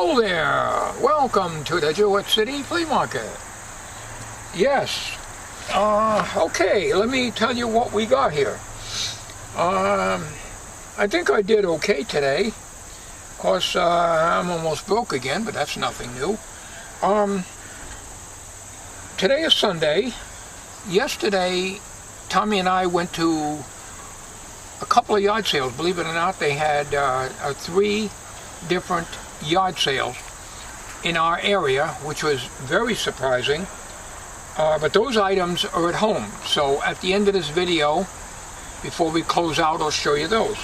Hello there! Welcome to the Jewett City Flea Market. Yes. Okay, let me tell you what we got here. I think I did okay today. Of course, I'm almost broke again, but that's nothing new. Today is Sunday. Yesterday, Tommy and I went to a couple of yard sales. Believe it or not, they had 3 different yard sales in our area, which was very surprising. But those items are at home. So at the end of this video, before we close out, I'll show you those.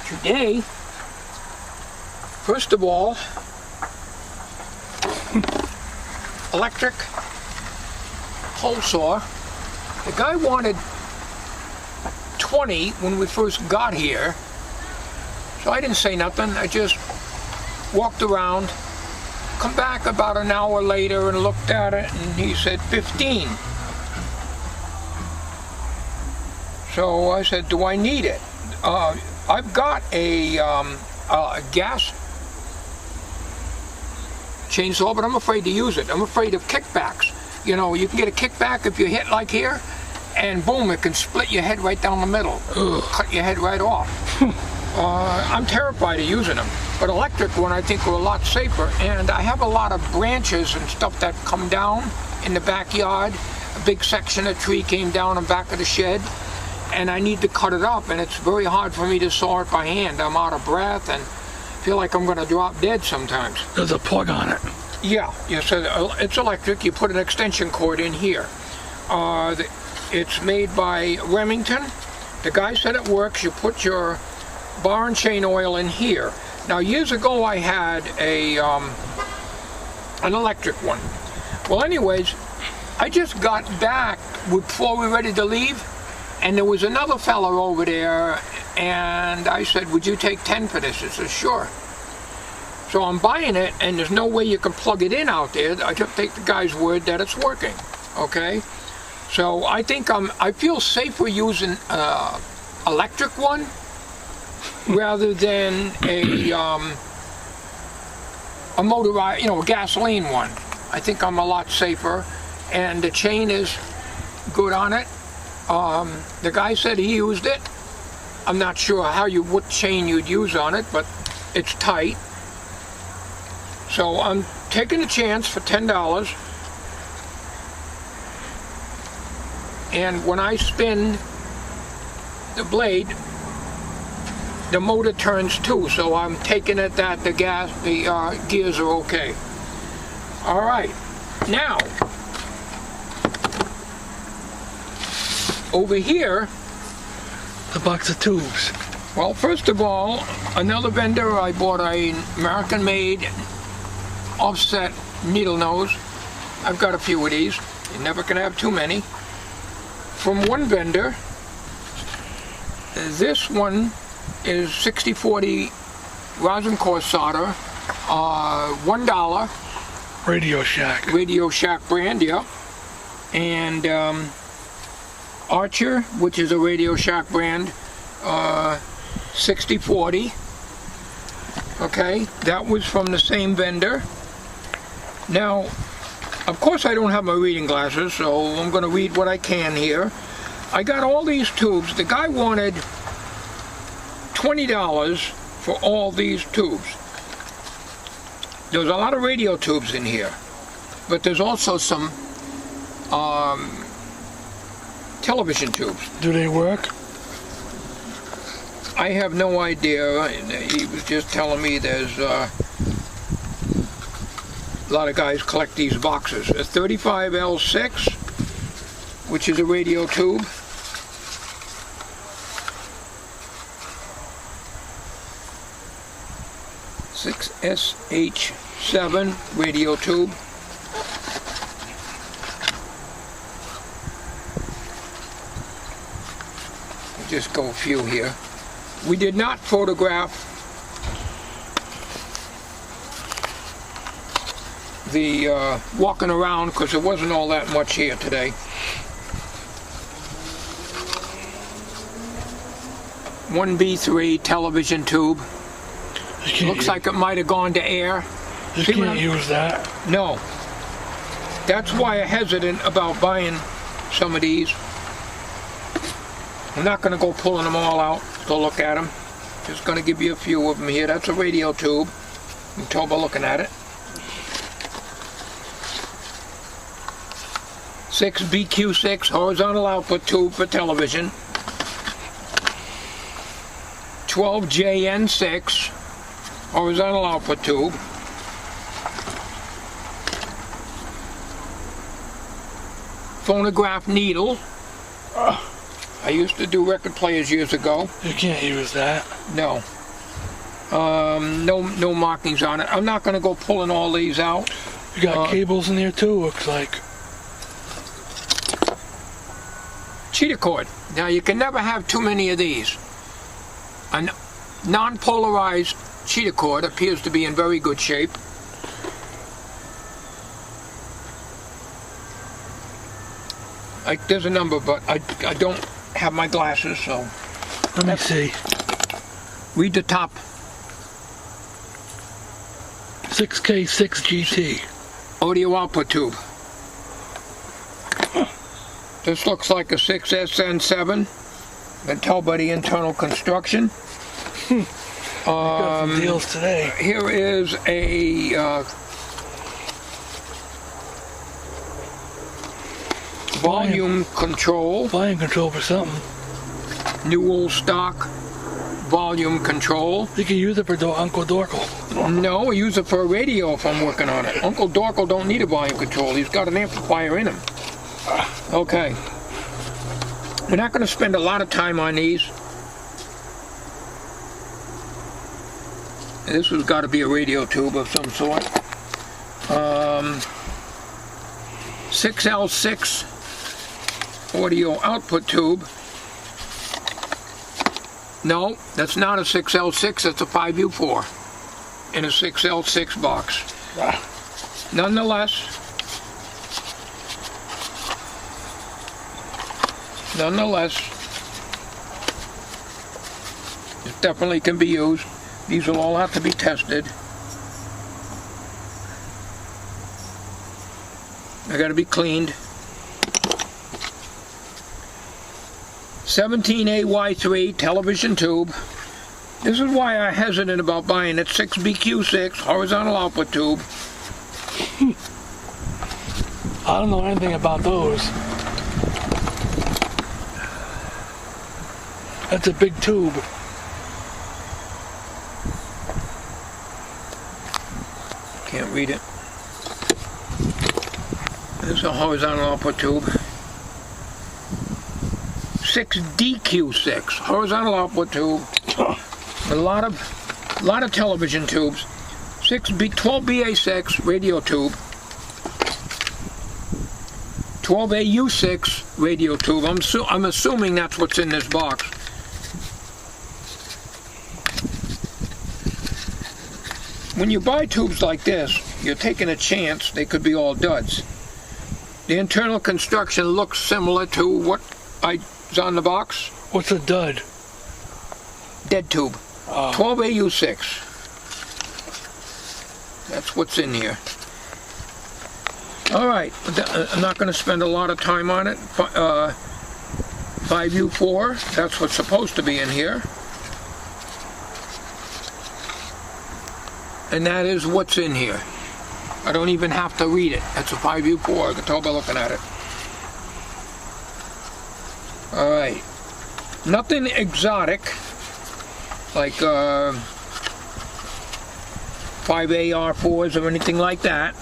Today, first of all, electric hole saw. The guy wanted 20 when we first got here, so I didn't say nothing. I just walked around, come back about an hour later and looked at it, and he said 15. So I said, do I need it? I've got a gas chainsaw, but I'm afraid to use it. I'm afraid of kickbacks. You know, you can get a kickback if you hit like here, and boom, it can split your head right down the middle. Ugh. Cut your head right off. I'm terrified of using them. But electric one I think are a lot safer, and I have a lot of branches and stuff that come down in the backyard. A big section of tree came down in the back of the shed, and I need to cut it up, and it's very hard for me to saw it by hand. I'm out of breath and feel like I'm going to drop dead sometimes. There's a plug on it. Yeah, so it's electric. You put an extension cord in here. It's made by Remington. The guy said it works. You put your bar and chain oil in here. Now, years ago I had an electric one. Well, anyways, I just got back before we were ready to leave, and there was another fellow over there, and I said, would you take 10 for this? He said, sure. So I'm buying it, and there's no way you can plug it in out there. I just take the guy's word that it's working, okay? So I think I feel safer using electric one rather than a motorized, a gasoline one. I think I'm a lot safer, and the chain is good on it. The guy said he used it. I'm not sure what chain you'd use on it, but it's tight. So I'm taking a chance for $10. And when I spin the blade, the motor turns too. So I'm taking it that the gears are okay. All right, now over here, the box of tubes. Well, first of all, another vendor, I bought an American-made offset needle nose. I've got a few of these. You never can have too many. From one vendor, this one is 6040 rosin core solder, $1. Radio Shack. Radio Shack brand, yeah. And Archer, which is a Radio Shack brand, 6040. Okay, that was from the same vendor. Now, of course I don't have my reading glasses, so I'm going to read what I can here. I got all these tubes. The guy wanted $20 for all these tubes. There's a lot of radio tubes in here, but there's also some television tubes. Do they work? I have no idea. He was just telling me there's a lot of guys collect these boxes. A 35L6, which is a radio tube. SH7 radio tube. I'll just go a few here. We did not photograph the walking around because there wasn't all that much here today. 1B3 television tube. Looks like it might have gone to air. You See what can't use that. No. That's why I'm hesitant about buying some of these. I'm not going to go pulling them all out to look at them. Just going to give you a few of them here. That's a radio tube. You can tell by looking at it. 6 BQ6 horizontal output tube for television. 12 JN6 horizontal output tube. Phonograph needle. I used to do record players years ago. You can't use that. No. No markings on it. I'm not going to go pulling all these out. You got cables in there too, looks like. Cheetah cord. Now you can never have too many of these. A non-polarized cheetah cord appears to be in very good shape. There's a number, but I don't have my glasses, so. Let me see. Read the top. 6K6GT. Audio output tube. This looks like a 6SN7. Can tell by the internal construction. Got some deals today. Here is a volume control. Volume control for something. New old stock volume control. You can use it for Uncle Dorkle. No, I use it for a radio if I'm working on it. Uncle Dorkle don't need a volume control. He's got an amplifier in him. Okay. We're not going to spend a lot of time on these. This has got to be a radio tube of some sort. 6L6 audio output tube. No, that's not a 6L6, that's a 5U4 in a 6L6 box. Nonetheless, it definitely can be used. These will all have to be tested. They got to be cleaned. 17AY3 television tube. This is why I'm hesitant about buying it. 6BQ6 horizontal output tube. I don't know anything about those. That's a big tube. Can't read it. This is a horizontal output tube. 6DQ6 horizontal output tube. A lot of television tubes. 12BA6 radio tube. 12AU6 radio tube. I'm assuming that's what's in this box. When you buy tubes like this, you're taking a chance they could be all duds. The internal construction looks similar to what is on the box. What's a dud? Dead tube. 12AU6. That's what's in here. Alright, I'm not going to spend a lot of time on it. 5U4, that's what's supposed to be in here. And that is what's in here. I don't even have to read it. That's a 5U4, I can tell by looking at it. Alright. Nothing exotic, like 5AR4s or anything like that.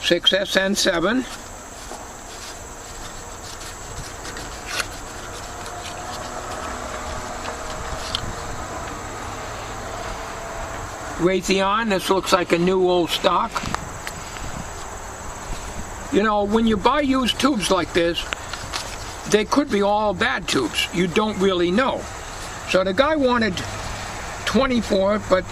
6SN7. Raytheon, this looks like a new old stock. You know, when you buy used tubes like this, they could be all bad tubes. You don't really know. So the guy wanted 24, but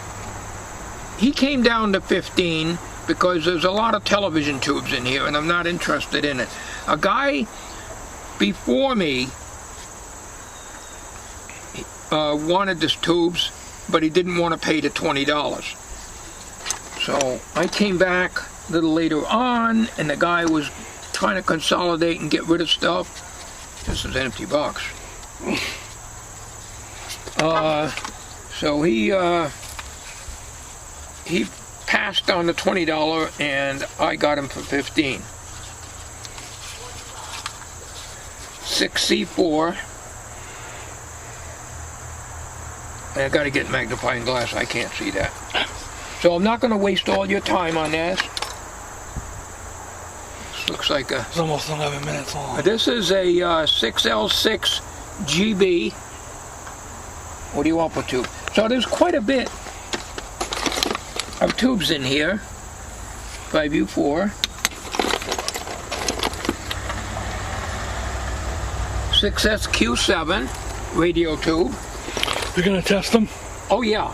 he came down to 15 because there's a lot of television tubes in here and I'm not interested in it. A guy before me wanted these tubes but he didn't want to pay the $20. So I came back a little later on, and the guy was trying to consolidate and get rid of stuff. This is an empty box. So he passed on the $20, and I got him for $15. 6C4. I got to get magnifying glass. I can't see that. So I'm not going to waste all your time on this. This looks like a... It's almost 11 minutes long. This is a 6L6 GB. What do you want for tube? So there's quite a bit of tubes in here. 5U4. 6SQ7 radio tube. You're gonna test them? Oh yeah.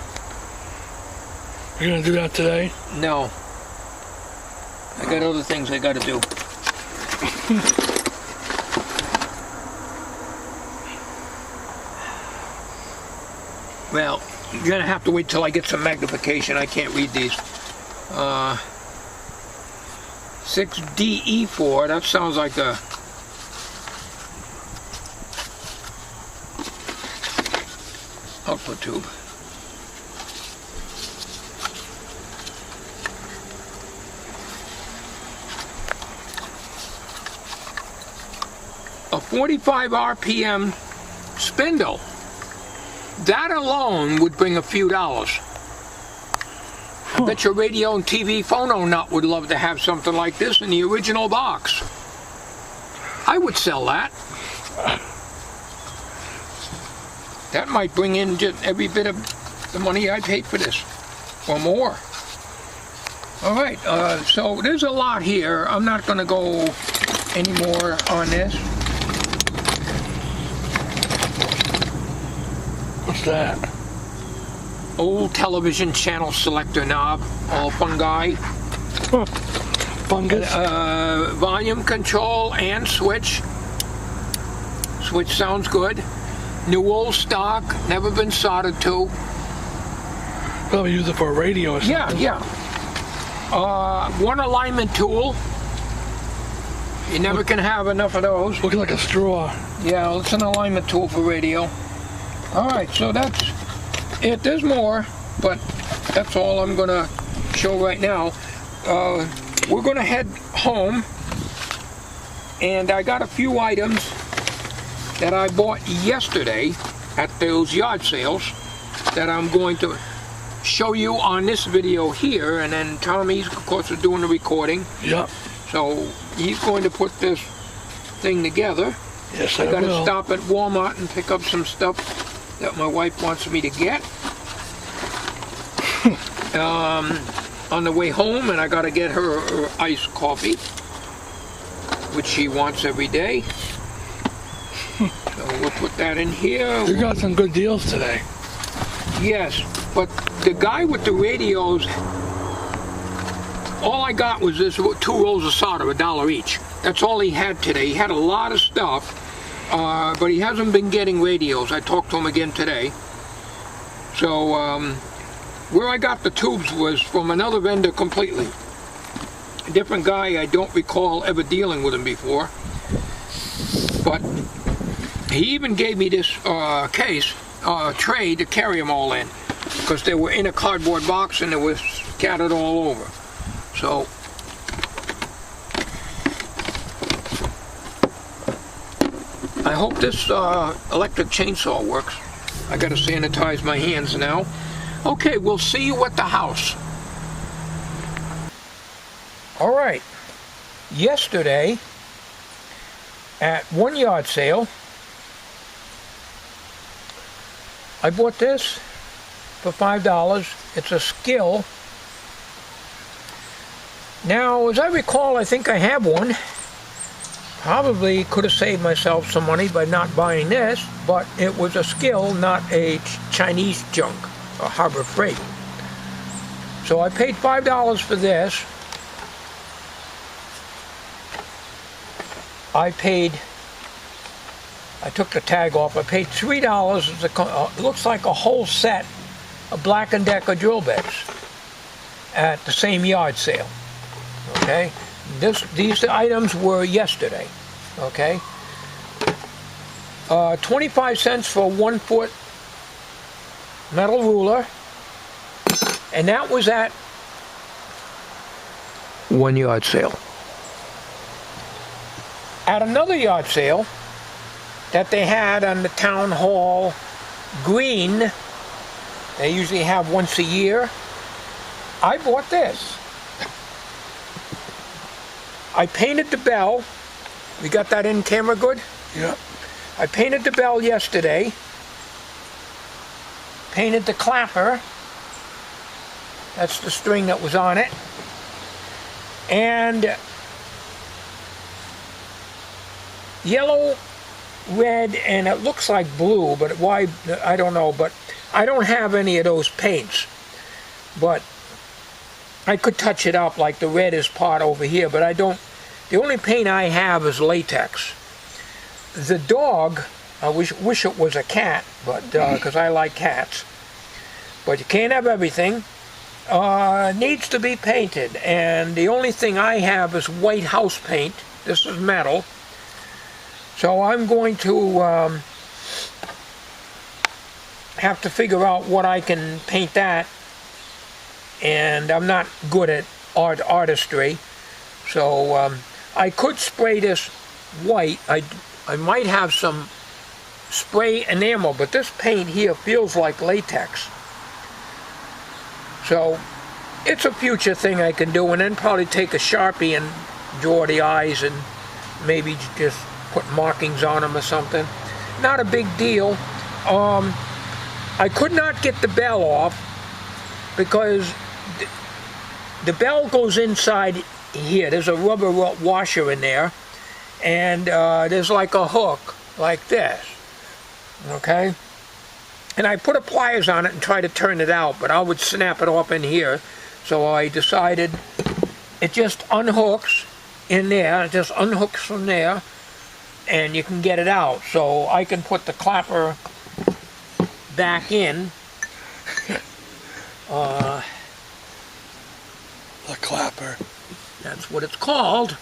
You're gonna do that today? No. I got other things I gotta do. Well, you're gonna have to wait till I get some magnification. I can't read these. 6DE4, that sounds like a... output tube. A 45 RPM spindle. That alone would bring a few dollars. I bet your radio and TV phono nut would love to have something like this in the original box. I would sell that. That might bring in just every bit of the money I paid for this, or more. All right, so there's a lot here. I'm not going to go any more on this. What's that? Old television channel selector knob, all fungi. Huh. Fungus? Volume control and switch. Switch sounds good. New old stock, never been soldered to. Probably use it for a radio or something. Yeah. One alignment tool. You never can have enough of those. Looking like a straw. Yeah, it's an alignment tool for radio. All right, so that's it. There's more, but that's all I'm gonna show right now. We're gonna head home, and I got a few items that I bought yesterday at those yard sales that I'm going to show you on this video here, and then Tommy's, of course, is doing the recording. Yep. So he's going to put this thing together. Yes, I gotta stop at Walmart and pick up some stuff that my wife wants me to get. On the way home, and I gotta get her iced coffee, which she wants every day. So we'll put that in here. You got some good deals today. Yes, but the guy with the radios, all I got was this 2 rolls of solder, $1 each. That's all he had today. He had a lot of stuff, but he hasn't been getting radios. I talked to him again today. So where I got the tubes was from another vendor completely. A different guy. I don't recall ever dealing with him before. But he even gave me this tray to carry them all in, because they were in a cardboard box and they were scattered all over. So I hope this electric chainsaw works. I gotta sanitize my hands now. Okay, we'll see you at the house. All right, yesterday at one yard sale, I bought this for $5. It's a Skill. Now, as I recall, I think I have one. Probably could have saved myself some money by not buying this, but it was a Skill, not a Chinese junk, a Harbor Freight. So I paid $5 for this. I took the tag off. I paid $3. It looks like a whole set Black & Decker drill bits at the same yard sale. Okay, these items were yesterday. Okay, 25 cents for a 1-foot metal ruler, and that was at one yard sale. At another yard sale that they had on the town hall green, they usually have once a year, I bought this. I painted the bell. We got that in camera good? Yep. I painted the bell yesterday. Painted the clapper. That's the string that was on it. And yellow, red, and it looks like blue, but why, I don't know, but I don't have any of those paints. But I could touch it up like the red is part over here, but I don't, the only paint I have is latex. The dog, I wish it was a cat, but because I like cats, but you can't have everything, needs to be painted, and the only thing I have is white house paint. This is metal, so I'm going to have to figure out what I can paint that, and I'm not good at artistry, so I could spray this white. I might have some spray enamel, but this paint here feels like latex. So it's a future thing I can do, and then probably take a Sharpie and draw the eyes and maybe just put markings on them or something. Not a big deal. I could not get the bell off because the bell goes inside here. There's a rubber washer in there, and there's like a hook like this, okay? And I put a pliers on it and try to turn it out, but I would snap it off in here. So I decided it just unhooks in there, it just unhooks from there, and you can get it out. So I can put the clapper back in. The clapper. That's what it's called.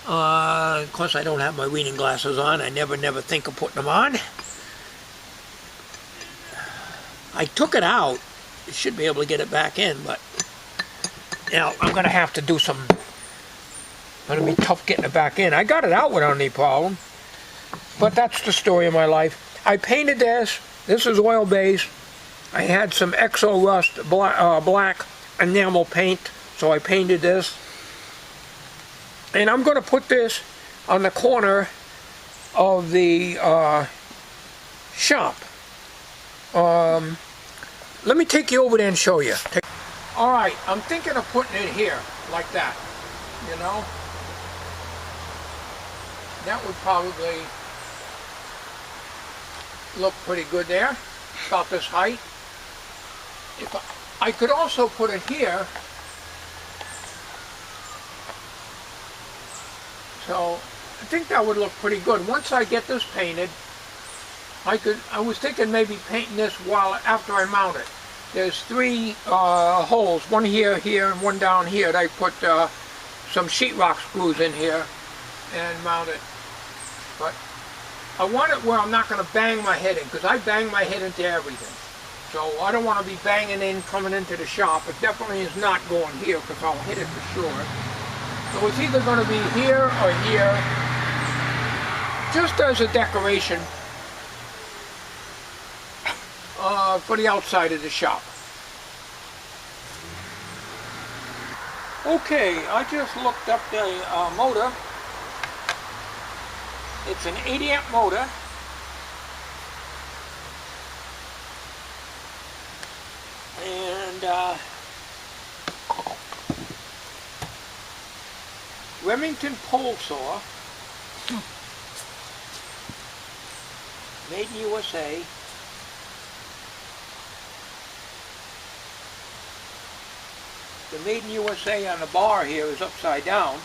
Of course, I don't have my reading glasses on. I never think of putting them on. I took it out. You should be able to get it back in, but you know, I'm going to have to do some. Going to be tough getting it back in. I got it out without any problem, but that's the story of my life. I painted this. This is oil base. I had some Exo Rust black enamel paint, so I painted this. And I'm going to put this on the corner of the shop. Let me take you over there and show you. Alright, I'm thinking of putting it here, like that, you know. That would probably look pretty good there, about this height. If I could also put it here, so I think that would look pretty good. Once I get this painted, I was thinking maybe painting this after I mount it. There's 3 holes, one here, and one down here. And I put some sheetrock screws in here and mount it. But I want it where I'm not going to bang my head in, because I bang my head into everything. So I don't want to be banging in, coming into the shop. It definitely is not going here, because I'll hit it for sure. So it's either going to be here or here, just as a decoration for the outside of the shop. Okay, I just looked up the motor. It's an 80 amp motor. And Remington pole saw, made in USA. The made in USA on the bar here is upside down.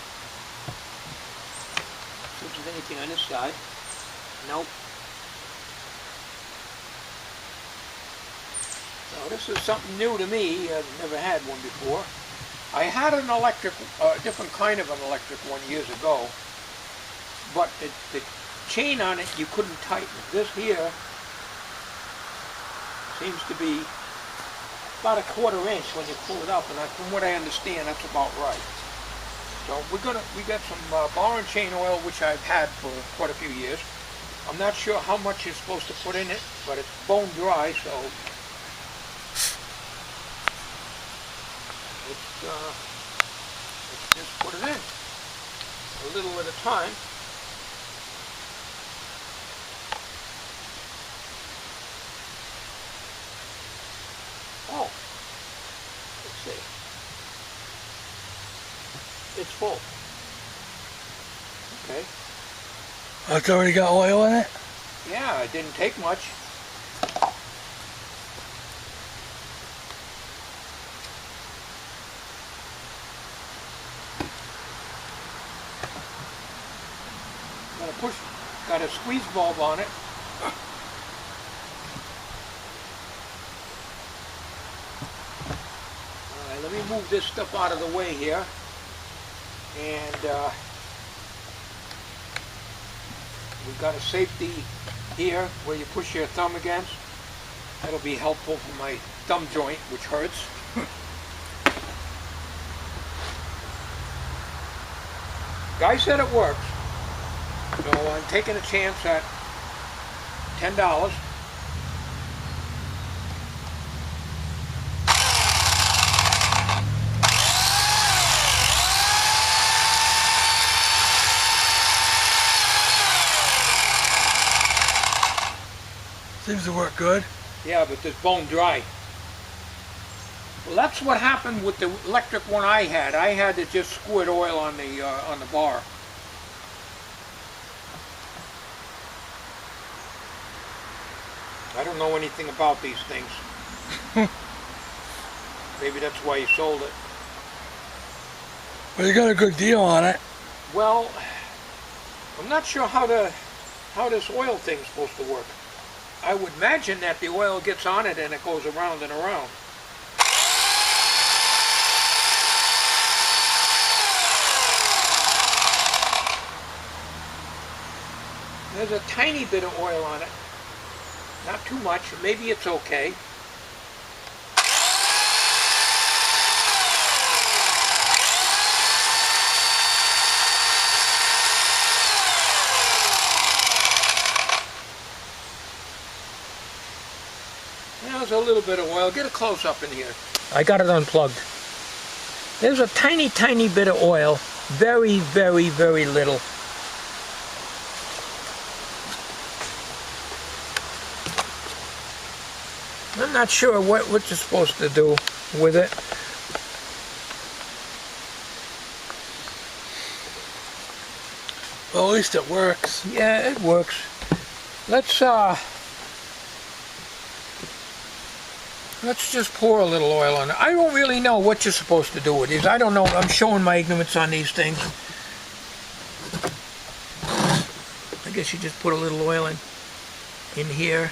See if there's anything on this side. Nope. So Now this is something new to me. I've never had one before. I had an electric, different kind of an electric one years ago, but the chain on it you couldn't tighten. This here seems to be about 1/4 inch when you pull it up, and from what I understand, that's about right. So we got some bar and chain oil, which I've had for quite a few years. I'm not sure how much you're supposed to put in it, but it's bone dry, so let's just put it in a little at a time. Oh, let's see. It's full. Okay. It's already got oil in it? Yeah, it didn't take much. Got a squeeze bulb on it. Alright, let me move this stuff out of the way here. And we've got a safety here where you push your thumb against. That'll be helpful for my thumb joint, which hurts. Guy said it works. So I'm taking a chance at $10. Seems to work good. Yeah, but it's bone dry. Well, that's what happened with the electric one I had. I had to just squirt oil on the bar. I don't know anything about these things. Maybe that's why you sold it. Well, you got a good deal on it. Well, I'm not sure how this oil thing's supposed to work. I would imagine that the oil gets on it and it goes around and around. There's a tiny bit of oil on it. Not too much. Maybe it's okay. There's a little bit of oil. Get a close up in here. I got it unplugged. There's a tiny, tiny bit of oil. Very, very, very little. I'm not sure what you're supposed to do with it. Well, at least it works. Yeah, it works. Let's just pour a little oil on it. I don't really know what you're supposed to do with these. I don't know. I'm showing my ignorance on these things. I guess you just put a little oil in here.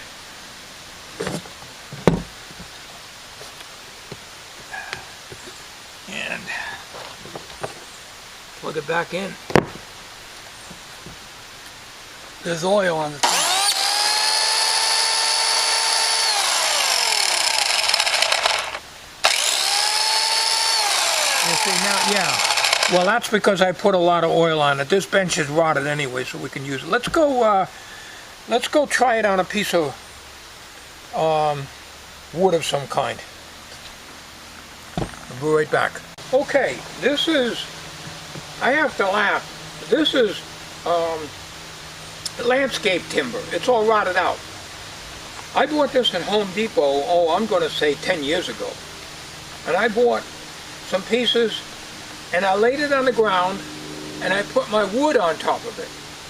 And plug it back in. There's oil on the top. You see now, yeah. Well, that's because I put a lot of oil on it. This bench is rotted anyway, so we can use it. Let's go try it on a piece of wood of some kind. I'll be right back. Okay, this is, I have to laugh, this is landscape timber. It's all rotted out. I bought this at Home Depot, oh, I'm going to say 10 years ago. And I bought some pieces and I laid it on the ground and I put my wood on top of it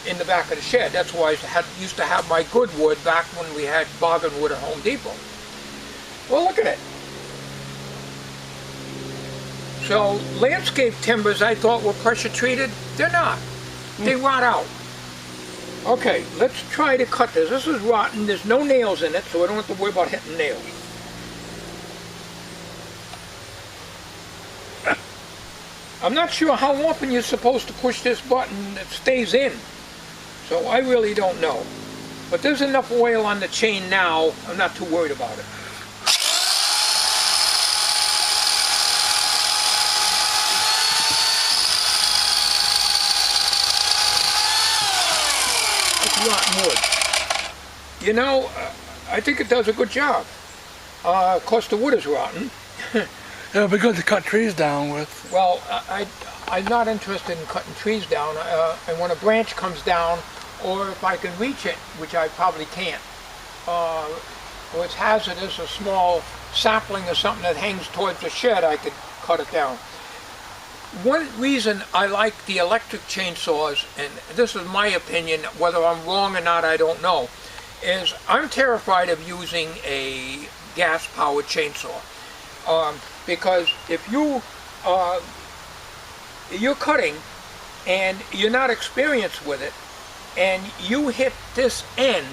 in the back of the shed. That's why I used to have my good wood back when we had bargain wood at Home Depot. Well, look at it. So landscape timbers I thought were pressure treated. They're not. They rot out. Okay, let's try to cut this. This is rotten. There's no nails in it, so I don't have to worry about hitting nails. I'm not sure how often you're supposed to push this button that stays in, so I really don't know. But there's enough oil on the chain now, I'm not too worried about it. It's rotten wood. You know, I think it does a good job. Of course, the wood is rotten. It would be good to cut trees down with. Well, I'm not interested in cutting trees down, and when a branch comes down, or if I can reach it, which I probably can't, or it's hazardous, a small sapling or something that hangs towards the shed, I could cut it down. One reason I like the electric chainsaws, and this is my opinion, whether I'm wrong or not, I don't know, is I'm terrified of using a gas-powered chainsaw. Because if you're cutting and you're not experienced with it, and you hit this end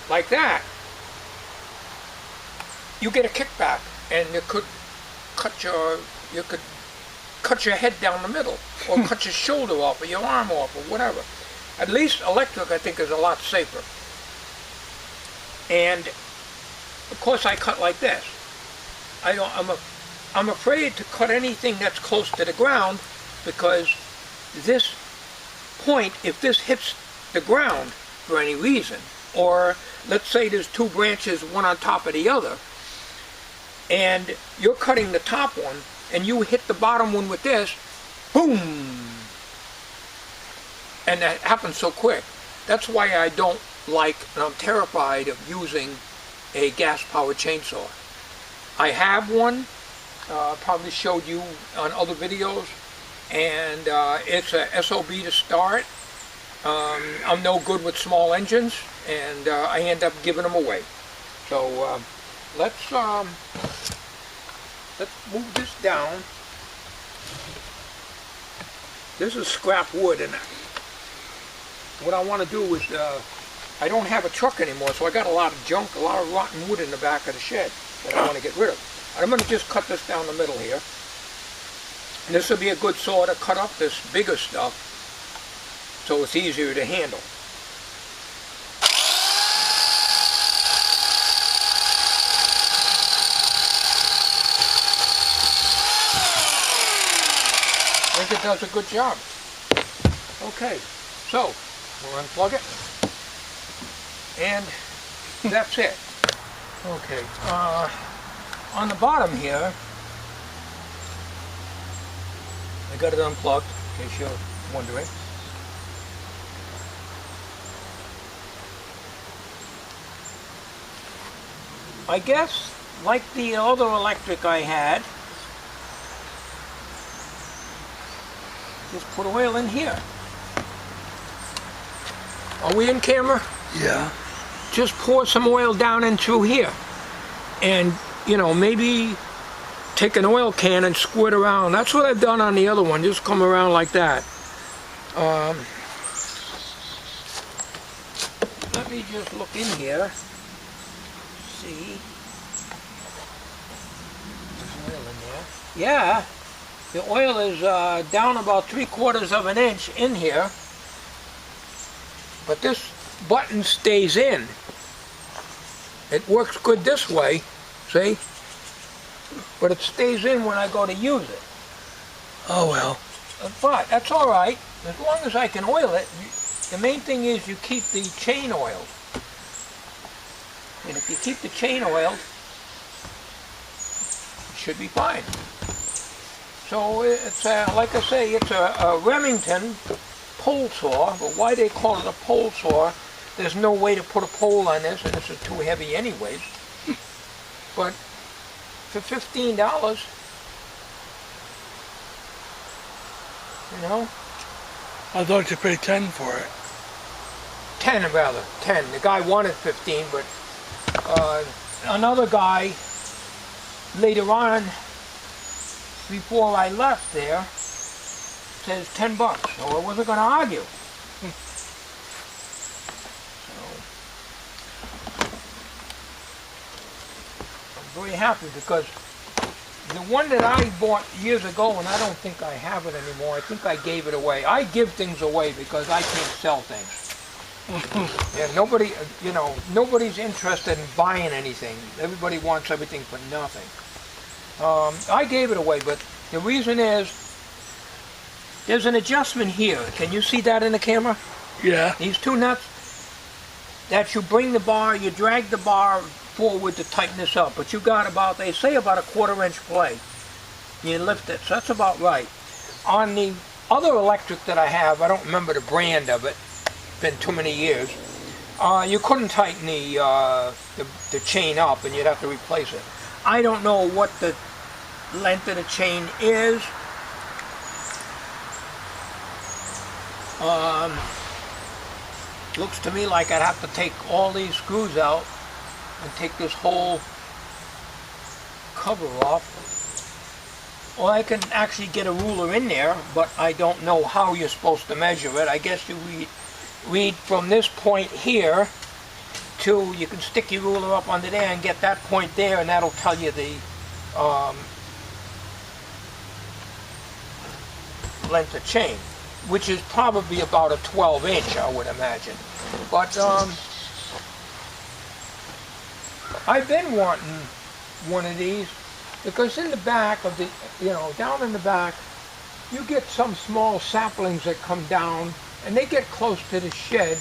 like that, you get a kickback, and you could cut your head down the middle, or cut your shoulder off, or your arm off, or whatever. At least electric, I think, is a lot safer. And of course, I cut like this. I'm afraid to cut anything that's close to the ground, because this point, if this hits the ground for any reason, or let's say there's two branches, one on top of the other, and you're cutting the top one, and you hit the bottom one with this, boom! And that happens so quick. That's why I don't like, and I'm terrified of using a gas-powered chainsaw. I have one, probably showed you on other videos, and it's a SOB to start. I'm no good with small engines, and I end up giving them away. So let's move this down. This is scrap wood, and what I want to do is, I don't have a truck anymore, so I got a lot of junk, a lot of rotten wood in the back of the shed that I want to get rid of. And I'm going to just cut this down the middle here. And this will be a good saw to cut up this bigger stuff, so it's easier to handle. I think it does a good job. Okay, so we'll unplug it, and that's it. Okay, on the bottom here, I got it unplugged, in case you're wondering. I guess, like the other electric I had, just put oil in here. Are we in camera? Yeah. Just pour some oil down in through here. And, you know, maybe take an oil can and squirt around. That's what I've done on the other one. Just come around like that. Let me just look in here. See. There's oil in there. Yeah. The oil is down about 3/4 of an inch in here. But this button stays in. It works good this way, see? But it stays in when I go to use it. Oh well. But that's all right, as long as I can oil it. The main thing is you keep the chain oiled. And if you keep the chain oiled, it should be fine. So it's like I say, it's a Remington pole saw, but why they call it a pole saw, there's no way to put a pole on this, and this is too heavy anyways. But for $15, you know. I thought you paid 10 for it. 10 rather, 10. The guy wanted 15, but another guy later on, before I left there, says $10, so I wasn't going to argue. So, I'm very happy because The one that I bought years ago, and I don't think I have it anymore. I think I gave it away. I give things away because I can't sell things. Yeah, nobody, you know, nobody's interested in buying anything. Everybody wants everything for nothing. I gave it away, but the reason is there's an adjustment here. Can you see that in the camera? Yeah. These two nuts that you bring the bar, you drag the bar forward to tighten this up, but you got about, they say about a 1/4 inch play. You lift it, so that's about right. On the other electric that I have, I don't remember the brand of it, it's been too many years, you couldn't tighten the chain up and you'd have to replace it. I don't know what the length of the chain is. Looks to me like I'd have to take all these screws out and take this whole cover off. Or I can actually get a ruler in there, but I don't know how you're supposed to measure it. I guess you read from this point here to, you can stick your ruler up under there and get that point there, and that'll tell you the length of chain, which is probably about a 12 inch, I would imagine. But I've been wanting one of these because in the back of the, you know, down in the back, you get some small saplings that come down and they get close to the shed,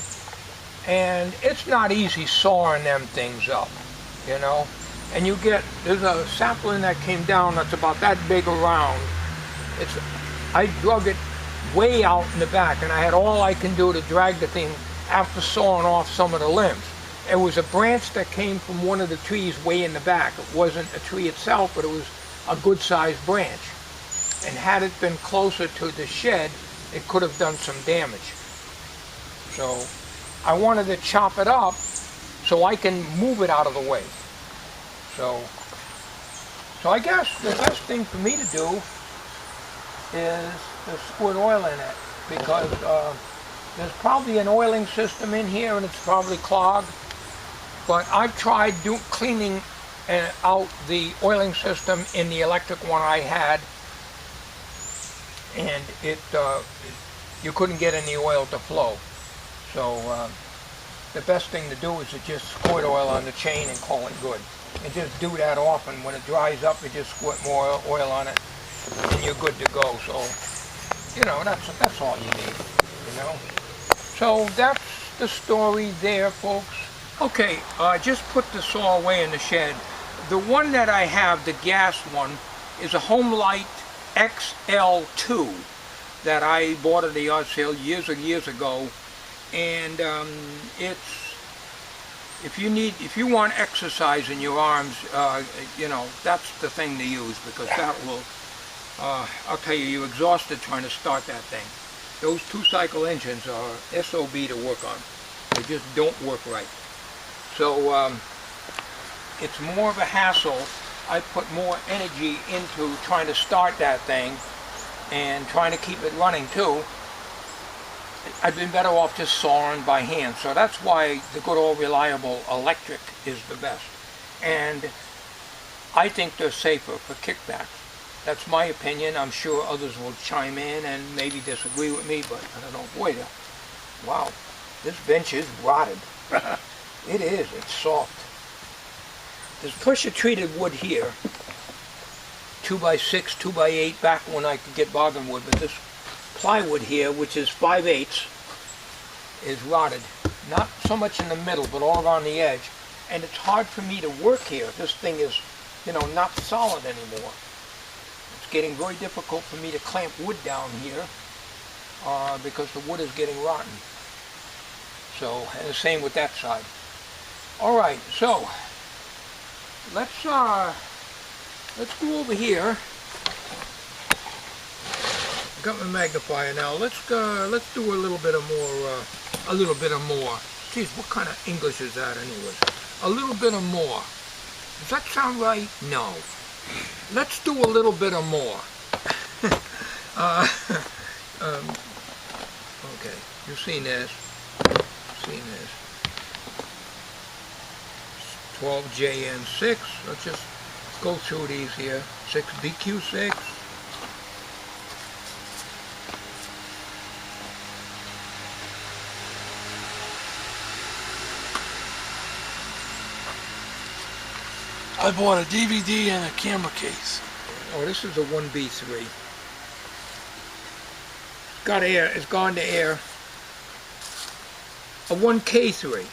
and it's not easy sawing them things up, you know. And you get, there's a sapling that came down that's about that big around. I drug it way out in the back, and I had all I can do to drag the thing after sawing off some of the limbs. It was a branch that came from one of the trees way in the back. It wasn't a tree itself, but it was a good sized branch. And had it been closer to the shed, it could have done some damage. So I wanted to chop it up so I can move it out of the way. So I guess the best thing for me to do is to squirt oil in it, because there's probably an oiling system in here and it's probably clogged. But I've tried cleaning out the oiling system in the electric one I had, and you couldn't get any oil to flow. So the best thing to do is to just squirt oil on the chain and call it good. And just do that often. When it dries up, you just squirt more oil on it and you're good to go. So, you know, that's all you need, you know. So that's the story there, folks. Okay, just put the saw away in the shed. The one that I have, the gas one, is a Homelight XL2 that I bought at the yard sale years ago, and if you want exercise in your arms, you know, that's the thing to use, because that will, I'll tell you, you're exhausted trying to start that thing. Those 2-cycle engines are SOB to work on. They just don't work right. So it's more of a hassle. I put more energy into trying to start that thing and trying to keep it running too. I've been better off just sawing by hand. So that's why the good old reliable electric is the best. And I think they're safer for kickbacks. That's my opinion. I'm sure others will chime in and maybe disagree with me, but I don't know. Boy, wow, this bench is rotted. It is. It's soft. There's pressure-treated wood here, 2x6, 2x8, back when I could get bargain wood, but this plywood here, which is 5/8, is rotted. Not so much in the middle, but all around the edge. And it's hard for me to work here. This thing is, you know, not solid anymore. It's getting very difficult for me to clamp wood down here because the wood is getting rotten. So, and the same with that side. All right, so let's go over here. Got my magnifier now. Let's do a little bit of more. Geez, what kind of English is that anyways? A little bit of more. Does that sound right? No. Let's do a little bit of more. Okay, you've seen this. 12JN6. Let's just go through these here. 6 BQ6. I bought a DVD and a camera case. Oh, this is a 1B3. Got air, it's gone to air. A 1K3. I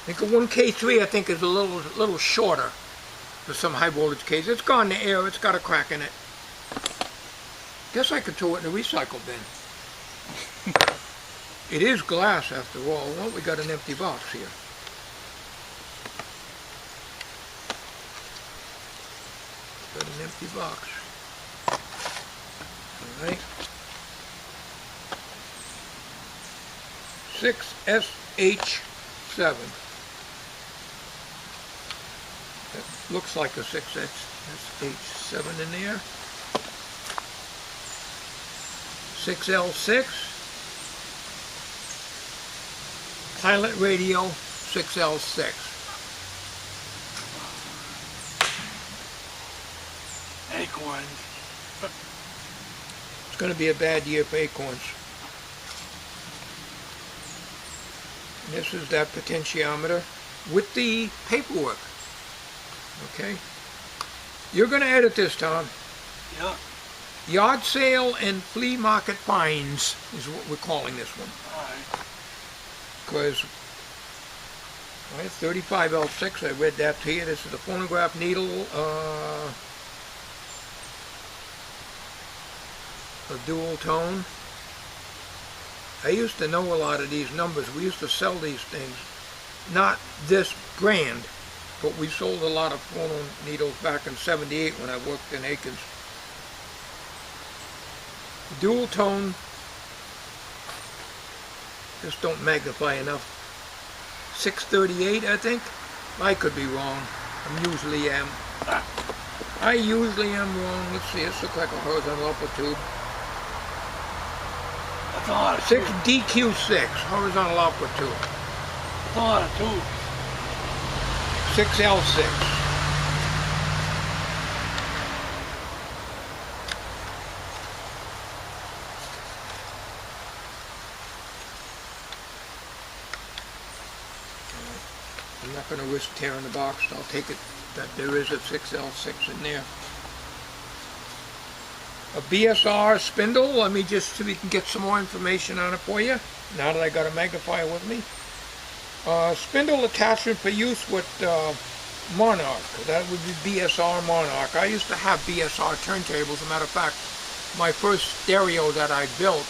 think a 1K3 I think is a little shorter for some high voltage case. It's gone to air, it's got a crack in it. Guess I could throw it in the recycle bin. It is glass after all. Well, we got an empty box here. Got an empty box. Alright. 6SH7. That looks like a 6SH7 in there. 6L6. Pilot radio 6L6. Acorns. It's going to be a bad year for acorns. And this is that potentiometer with the paperwork. Okay. You're going to edit this, Tom. Yeah. Yard sale and flea market finds is what we're calling this one. Alright. Because 35L6, I read that to you. This is a phonograph needle, a dual tone. I used to know a lot of these numbers. We used to sell these things. Not this brand, but we sold a lot of phono needles back in '78 when I worked in Akins. Dual tone, just don't magnify enough. 638, I think. I could be wrong. I usually am wrong. Let's see, this looks like a horizontal upper tube. That's a lot of 6DQ6, horizontal output tube. That's a lot of tubes. 6L6. I'm not going to risk tearing the box. I'll take it that there is a 6L6 in there. A BSR spindle. Let me just see if we can get some more information on it for you, now that I got a magnifier with me. Spindle attachment for use with Monarch. That would be BSR Monarch. I used to have BSR turntables. As a matter of fact, my first stereo that I built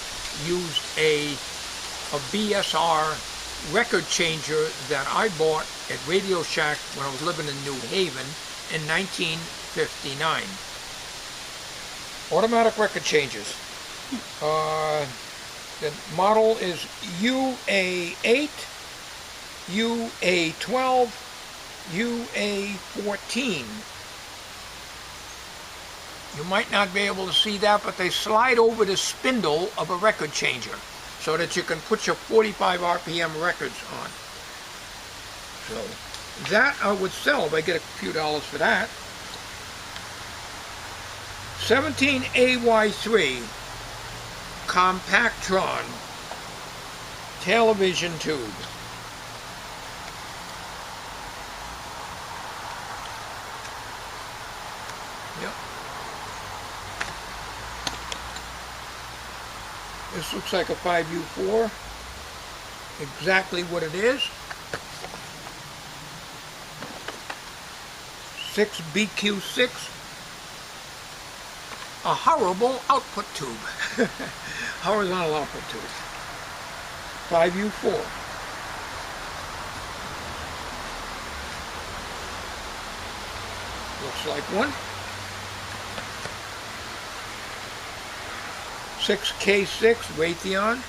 used a BSR record changer that I bought at Radio Shack when I was living in New Haven in 1959. Automatic record changes. The model is UA8, UA12, UA14. You might not be able to see that, but they slide over the spindle of a record changer so that you can put your 45 RPM records on. So that I would sell if I get a few dollars for that. 17AY3 Compactron television tube. Yep. This looks like a 5U4. Exactly what it is. 6BQ6. A horrible output tube. Horizontal output tube. 5U4. Looks like one. 6K6 Raytheon.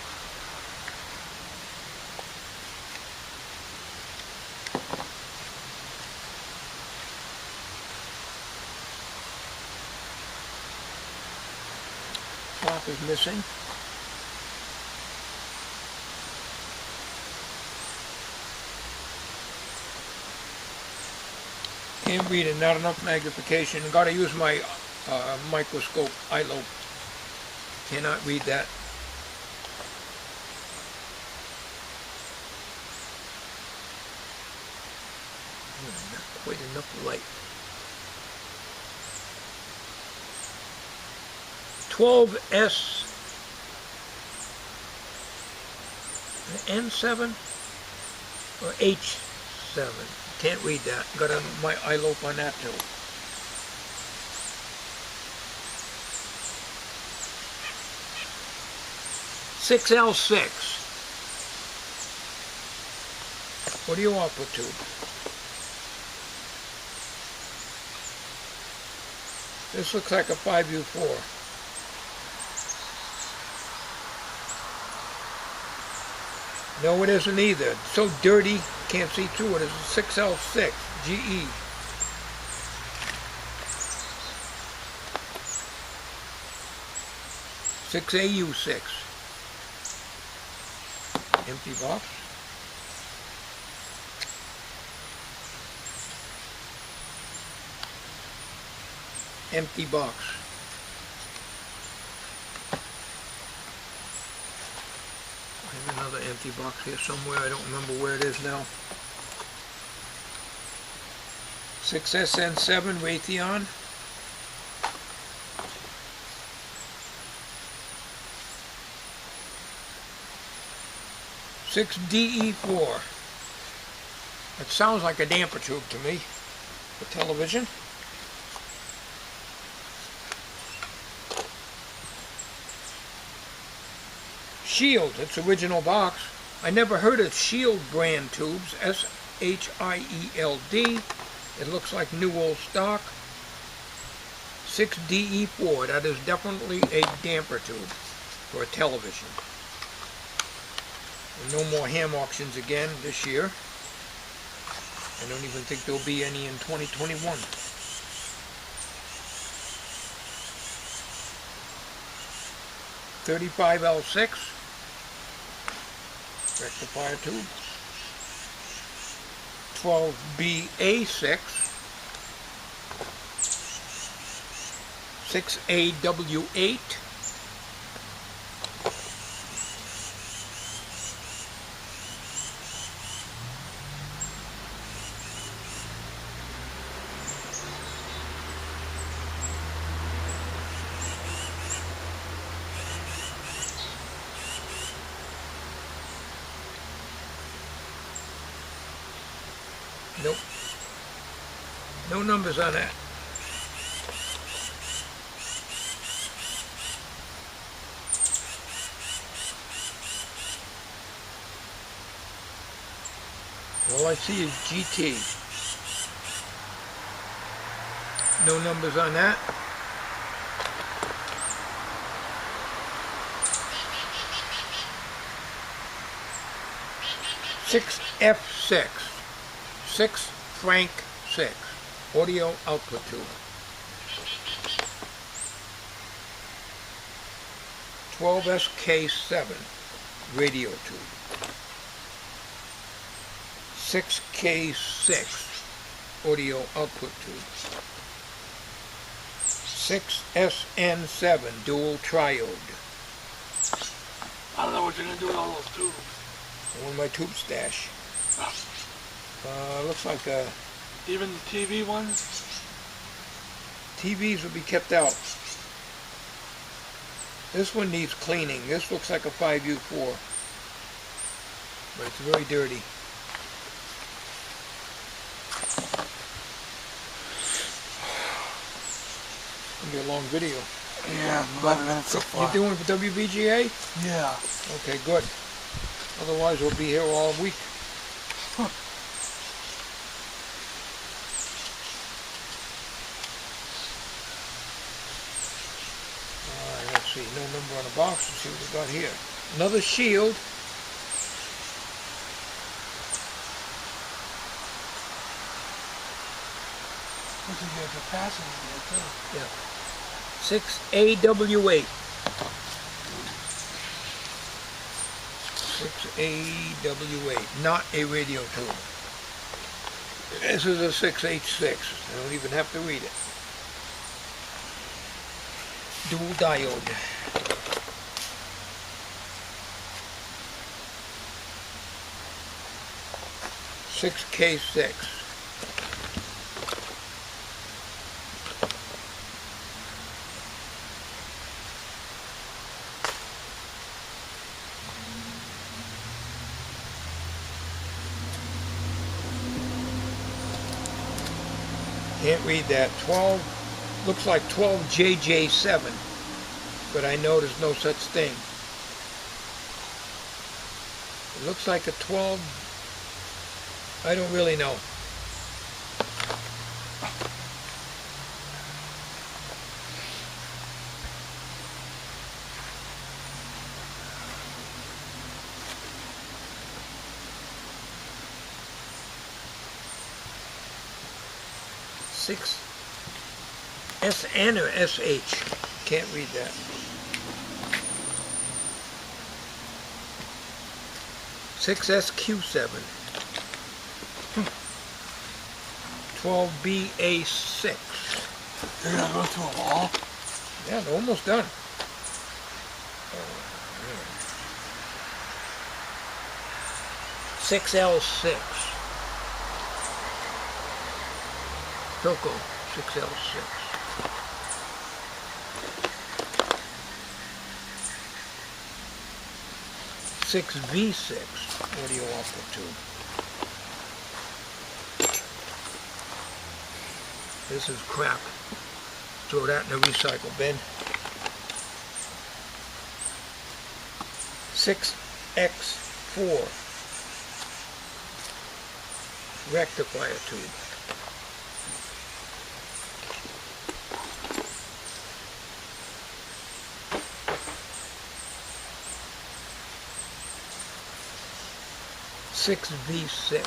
Top is missing. Can't read it, not enough magnification. Gotta use my microscope, eye lobe. Cannot read that. Not quite enough light. 12S N7 or H7. Can't read that. Got my eye lobe on that too. (6L6). What do you output to? This looks like a 5U4. No, it isn't either. It's so dirty, can't see through it. It's a 6L6 GE. (6AU6). Empty box. Empty box. I have another empty box here somewhere. I don't remember where it is now. 6SN7 Raytheon. (6DE4). It sounds like a damper tube to me for television. Shield, its original box. I never heard of Shield brand tubes. SHIELD. It looks like new old stock. 6DE4. That is definitely a damper tube for a television. And no more ham auctions again this year. I don't even think there'll be any in 2021. (35L6) rectifier tube. 12BA6. 6AW8. Nope. No numbers on that. All I see is GT. No numbers on that. (6F6). 6 Frank 6 audio output tube. 12SK7 radio tube. 6K6 audio output tube. 6SN7 dual triode. I don't know what you're going to do with all those tubes. One of my tube stash. Looks like even the TV ones? TVs will be kept out. This one needs cleaning. This looks like a 5U4. But it's very dirty. It's going to be a long video. Yeah, 11 minutes so far. You doing it for WBGA? Yeah. Okay, good. Otherwise we'll be here all week. Huh. Let's see, no number on the box. Let's see what we got here. Another Shield. Looks like you have capacity there too. Yeah. 6AW8. 6AW8. Not a radio tube. This is a 6H6. I don't even have to read it. Dual diode. (6K6). Can't read that. 12, looks like 12JJ7, but I know there's no such thing. It looks like a 12, I don't really know. Six SN or SH? Can't read that. Six SQ7. 12BA6. You're gonna go through them all? Yeah, they're almost done. Oh, 6L6. Coco, 6L6. Six V6 audio output tube. This is crap. Throw that in the recycle bin. 6X4 rectifier tube. Six V6.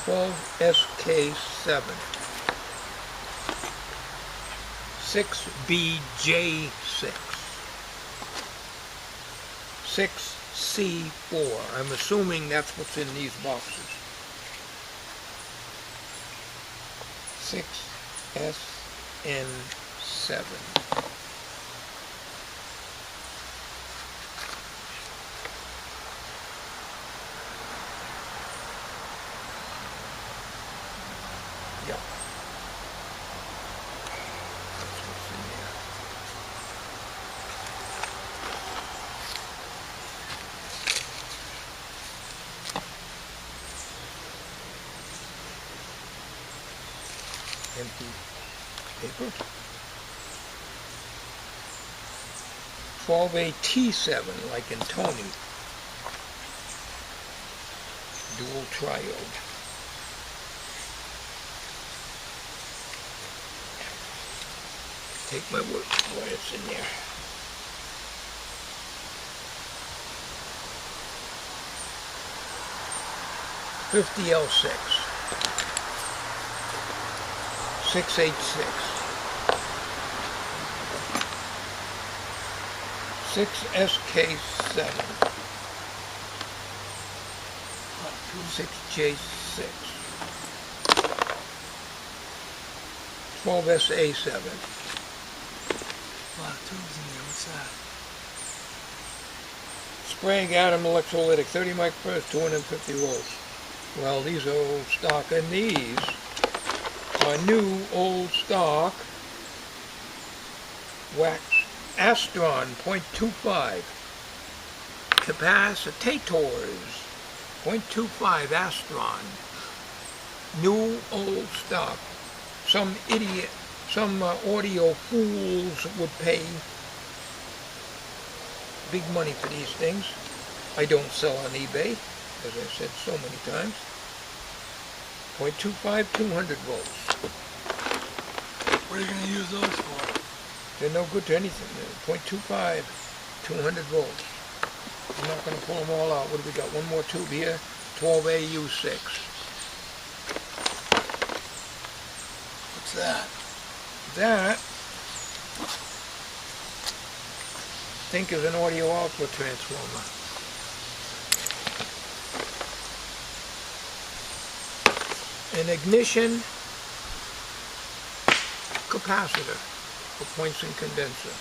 12SK7. 6BJ6. 6C4. I'm assuming that's what's in these boxes. 6SN7. Yeah. That's what's in there. Empty paper. 12AT7, like in Tony. Dual triode. Take my word for it, it's in there. (50L6) 6H6 6SK7 6J6 12SA7. A lot of tubes in there. What's that? Spraying atom electrolytic, 30 microfarads, 250 volts. Well, these are old stock, and these are new old stock wax Astron 0.25 capacitors 0.25 Astron, new old stock. Some idiot, some audio fools would pay big money for these things. I don't sell on eBay, as I said so many times. 0.25, 200 volts. What are you going to use those for? They're no good to anything. 0.25, 200 volts. I'm not going to pull them all out. What do we got? One more tube here. 12AU6. What's that? That, I think, is an audio output transformer. an ignition capacitor for points and condenser.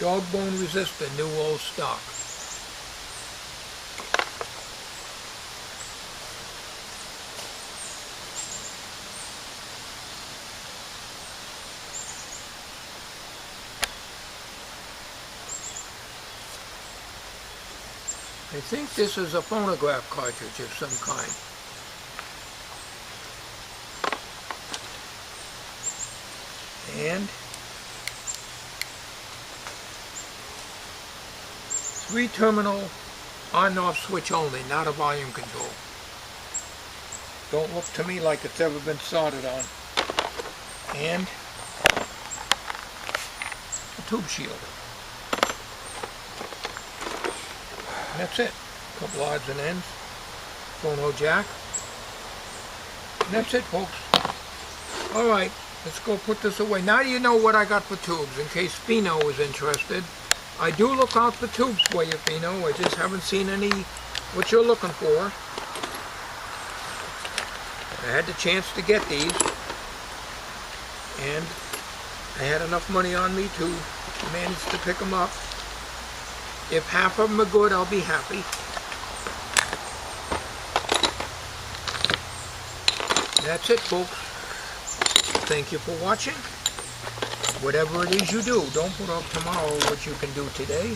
Dog bone resistor, new old stock. I think this is a phonograph cartridge of some kind. And 3-terminal on-off switch only, not a volume control. Don't look to me like it's ever been soldered on. And a tube shield. And that's it. A couple odds and ends. Phono jack. And that's it, folks. Alright, let's go put this away. Now you know what I got for tubes, in case Fino is interested. I do look out for tubes for you, Fino. I just haven't seen any what you're looking for. I had the chance to get these, and I had enough money on me to manage to pick them up. If half of them are good, I'll be happy. That's it, folks. Thank you for watching. Whatever it is you do, don't put off tomorrow what you can do today,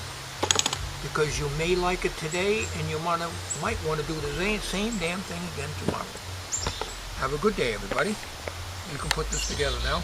because you may like it today and you might want to do the same damn thing again tomorrow. Have a good day, everybody. You can put this together now.